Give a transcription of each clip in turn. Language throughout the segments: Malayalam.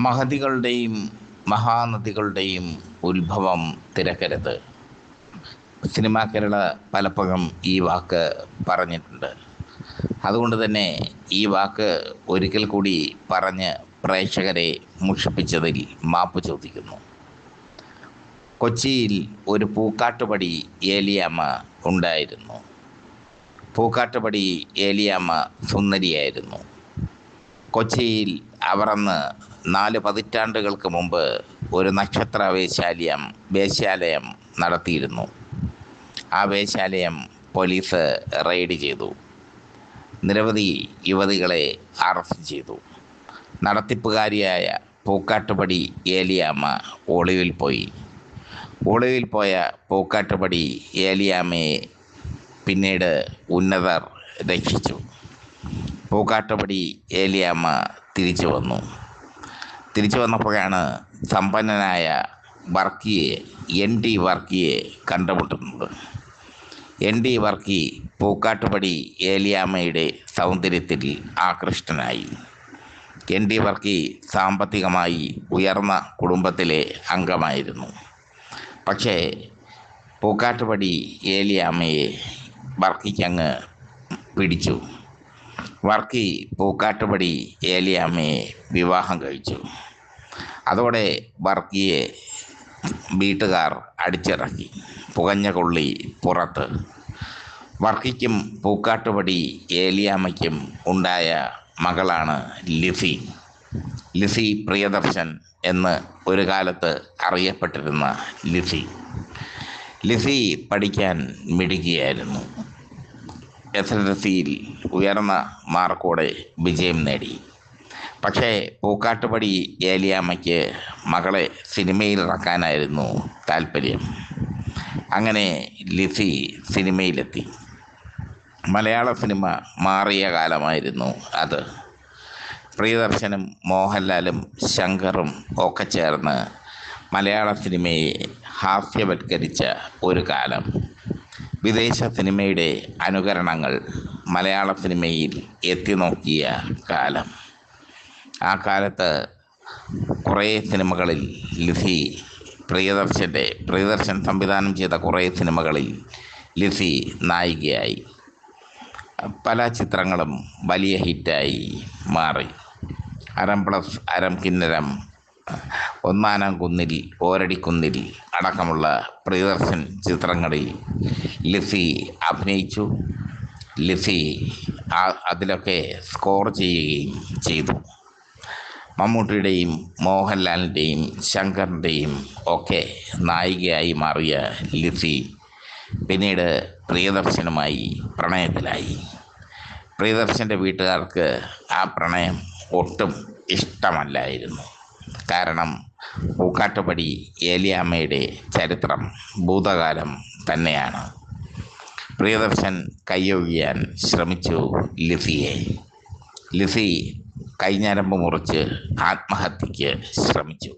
മഹതികളുടെയും മഹാനദികളുടെയും ഉത്ഭവം തിരക്കരുത്. സിനിമാ കേരള പലപ്പോഴും ഈ വാക്ക് പറഞ്ഞിട്ടുണ്ട്. അതുകൊണ്ട് തന്നെ ഈ വാക്ക് ഒരിക്കൽ കൂടി പറഞ്ഞ് പ്രേക്ഷകരെ മുഷിപ്പിച്ചതിൽ മാപ്പ് ചോദിക്കുന്നു. കൊച്ചിയിൽ ഒരു പൂക്കാട്ടുപടി ഏലിയാമ്മ ഉണ്ടായിരുന്നു. പൂക്കാട്ടുപടി ഏലിയാമ്മ സുന്ദരിയായിരുന്നു. കൊച്ചിയിൽ അവർ അന്ന് 4 പതിറ്റാണ്ടുകൾക്ക് മുമ്പ് ഒരു നക്ഷത്ര വേശ്യാലയം നടത്തിയിരുന്നു. ആ വേശ്യാലയം പോലീസ് റെയ്ഡ് ചെയ്തു. നിരവധി യുവതികളെ അറസ്റ്റ് ചെയ്തു. നടത്തിപ്പുകാരിയായ പൂക്കാട്ടുപടി ഏലിയാമ്മ ഒളിവിൽ പോയി. ഒളിവിൽ പോയ പൂക്കാട്ടുപടി ഏലിയാമ്മയെ പിന്നീട് ഉന്നതർ രക്ഷിച്ചു. പൂക്കാട്ടുപടി ഏലിയാമ്മ തിരിച്ചു വന്നപ്പോഴാണ് സമ്പന്നനായ എൻ ടി വർക്കിയെ കണ്ടുമുട്ടുന്നത്. എൻ ടി വർക്കി പൂക്കാട്ടുപടി ഏലിയാമ്മയുടെ സൗന്ദര്യത്തിൽ ആകൃഷ്ടനായി. എൻ ടി വർക്കി സാമ്പത്തികമായി ഉയർന്ന കുടുംബത്തിലെ അംഗമായിരുന്നു. പക്ഷേ പൂക്കാട്ടുപടി ഏലിയാമ്മയെ വർക്കിക്കങ്ങ് പിടിച്ചു. വർക്കി പൂക്കാട്ടുപടി ഏലിയാമ്മയെ വിവാഹം കഴിച്ചു. അതോടെ വർക്കിയെ വീട്ടുകാർ അടിച്ചിറക്കി. പുകഞ്ഞ കൊള്ളി പുറത്ത്. വർക്കിക്കും പൂക്കാട്ടുപടി ഏലിയാമ്മയ്ക്കും ഉണ്ടായ മകളാണ് ലിസി പ്രിയദർശൻ എന്ന് ഒരു കാലത്ത് അറിയപ്പെട്ടിരുന്ന ലിസി പഠിക്കാൻ മിടുക്കിയായിരുന്നു. SSLCയിൽ ഉയർന്ന മാർക്കോടെ വിജയം നേടി. പക്ഷേ പൂക്കാട്ടുപടി ഏലിയാമ്മയ്ക്ക് മകളെ സിനിമയിൽ ഇറക്കാനായിരുന്നു താല്പര്യം. അങ്ങനെ ലിസി സിനിമയിലെത്തി. മലയാള സിനിമ മാറിയ കാലമായിരുന്നു അത്. പ്രിയദർശനും മോഹൻലാലും ശങ്കറും ഒക്കെ ചേർന്ന് മലയാള സിനിമയെ ഹാസ്യവൽക്കരിച്ച ഒരു കാലം. വിദേശ സിനിമയുടെ അനുകരണങ്ങൾ മലയാള സിനിമയിൽ എത്തിനോക്കിയ കാലം. ആ കാലത്ത് കുറേ സിനിമകളിൽ പ്രിയദർശൻ സംവിധാനം ചെയ്ത കുറേ സിനിമകളിൽ ലിസി നായികയായി. പല ചിത്രങ്ങളും വലിയ ഹിറ്റായി മാറി. അരം പ്ലസ് അരം കിന്നരം, ഒന്നാനാം കുന്നിൽ, ഓരടിക്കുന്നിൽ അടക്കമുള്ള പ്രിയദർശൻ ചിത്രങ്ങളിൽ ലിസി അഭിനയിച്ചു. ലിസി അതിലൊക്കെ സ്കോർ ചെയ്യുകയും ചെയ്തു. മമ്മൂട്ടിയുടെയും മോഹൻലാലിൻ്റെയും ശങ്കറിൻ്റെയും ഒക്കെ നായികയായി മാറിയ ലിസി പിന്നീട് പ്രിയദർശനുമായി പ്രണയത്തിലായി. പ്രിയദർശൻ്റെ വീട്ടുകാർക്ക് ആ പ്രണയം ഒട്ടും ഇഷ്ടമല്ലായിരുന്നു. കാരണം പൂക്കാട്ടുപടി ഏലിയാമ്മയുടെ ചരിത്രം ഭൂതകാലം തന്നെയാണ്. പ്രിയദർശൻ കൈയൊഴിയാൻ ശ്രമിച്ചു ലിസി കൈഞ്ഞരമ്പ് മുറിച്ച് ആത്മഹത്യക്ക് ശ്രമിച്ചു.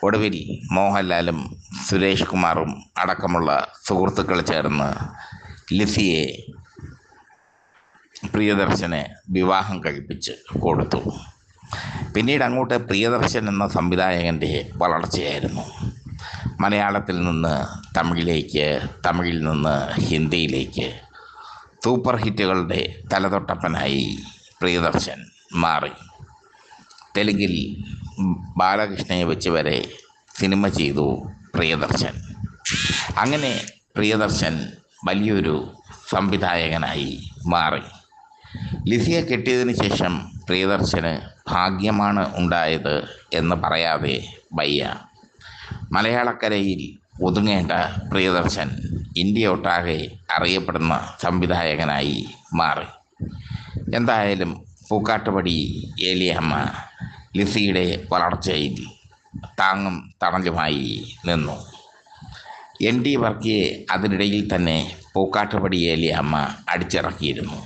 ഒടുവിൽ മോഹൻലാലും സുരേഷ് കുമാറും അടക്കമുള്ള സുഹൃത്തുക്കൾ ചേർന്ന് ലിസിയെ പ്രിയദർശന് വിവാഹം കഴിപ്പിച്ച് കൊടുത്തു. പിന്നീട് അങ്ങോട്ട് പ്രിയദർശൻ എന്ന സംവിധായകൻ്റെ വളർച്ചയായിരുന്നു. മലയാളത്തിൽ നിന്ന് തമിഴിലേക്ക്, തമിഴിൽ നിന്ന് ഹിന്ദിയിലേക്ക് സൂപ്പർ ഹിറ്റുകളുടെ തലതൊട്ടപ്പനായി പ്രിയദർശൻ മാറി. തെലുങ്കിൽ ബാലകൃഷ്ണയെ വെച്ച് വരെ സിനിമ ചെയ്തു പ്രിയദർശൻ. അങ്ങനെ പ്രിയദർശൻ വലിയൊരു സംവിധായകനായി മാറി. ലിസിയെ കെട്ടിയതിന് ശേഷം പ്രിയദർശന് ഭാഗ്യമാണ് ഉണ്ടായത് എന്ന് പറയാതെ വയ്യ. മലയാളക്കരയിൽ ഒതുങ്ങേണ്ട പ്രിയദർശൻ ഇന്ത്യയൊട്ടാകെ അറിയപ്പെടുന്ന സംവിധായകനായി മാറി. എന്തായാലും പൂക്കാട്ടുപടി ഏലിയാമ്മ ലിസിയുടെ വളർച്ചയിൽ താങ്ങും തണലുമായി നിന്നു. എൻ ടി വർക്കിയെ അതിനിടയിൽ തന്നെ പൂക്കാട്ടുപടി ഏലിയാമ്മ അടിച്ചിറക്കിയിരുന്നു.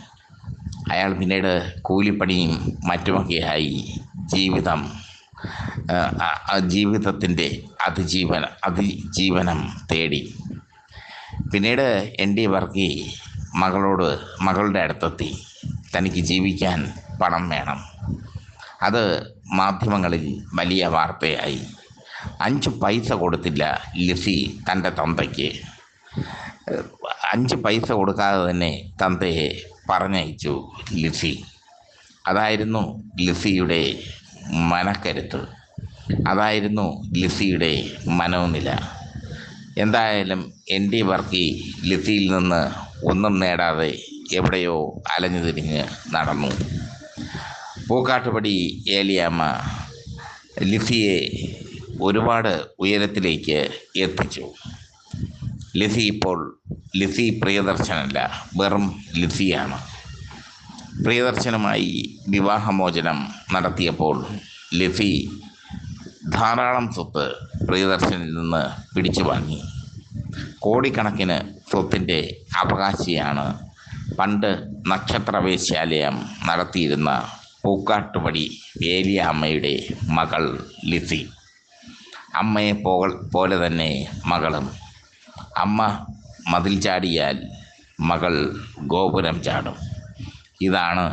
അയാൾ പിന്നീട് കൂലിപ്പണിയും മറ്റുമൊക്കെയായി ജീവിതത്തിൻ്റെ അതിജീവനം തേടി. പിന്നീട് എൻ ടി വർക്കി മകളുടെ അടുത്തെത്തി. തനിക്ക് ജീവിക്കാൻ പണം വേണം. അത് മാധ്യമങ്ങളിൽ വലിയ വാർത്തയായി. 5 പൈസ കൊടുത്തില്ല ലിസി തൻ്റെ തന്തയ്ക്ക്. 5 പൈസ കൊടുക്കാതെ തന്നെ തന്തയെ പറഞ്ഞയച്ചു ലിസി. അതായിരുന്നു ലിസിയുടെ മനക്കരുത്ത്, അതായിരുന്നു ലിസിയുടെ മനോനില. എന്തായാലും ND വർക്കി ലിസിയിൽ നിന്ന് ഒന്നും നേടാതെ എവിടെയോ അലഞ്ഞു തിരിഞ്ഞ് നടന്നു. പൂക്കാട്ടുപടി ഏലിയാമ്മ ലിസിയെ ഒരുപാട് ഉയരത്തിലേക്ക് എത്തിച്ചു. ലിസി പ്രിയദർശനല്ല, വെറും ലിസിയാണ്. പ്രിയദർശനുമായി വിവാഹമോചനം നടത്തിയപ്പോൾ ലിസി ധാരാളം സ്വത്ത് പ്രിയദർശനിൽ നിന്ന് പിടിച്ചു വാങ്ങി. കോടിക്കണക്കിന് സ്വത്തിൻ്റെ അവകാശിയാണ് പണ്ട് നക്ഷത്രവേശ്യാലയം നടത്തിയിരുന്ന പൂക്കാട്ടുപടി ഏലിയാമ്മയുടെ മകൾ ലിസി. അമ്മയെ പോലെ തന്നെ മകളും. അമ്മ മതിൽ ചാടിയാൽ മകൾ ഗോപുരം ചാടും. ഇതാണ്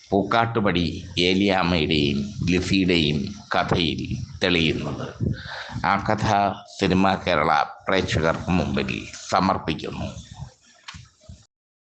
പൂക്കാട്ടുപടി ഏലിയാമ്മയുടെയും ലിസിയുടെയും കഥയിൽ തെളിയുന്നത്. ആ കഥ സിനിമ കേരള പ്രേക്ഷകർക്ക് മുമ്പിൽ സമർപ്പിക്കുന്നു.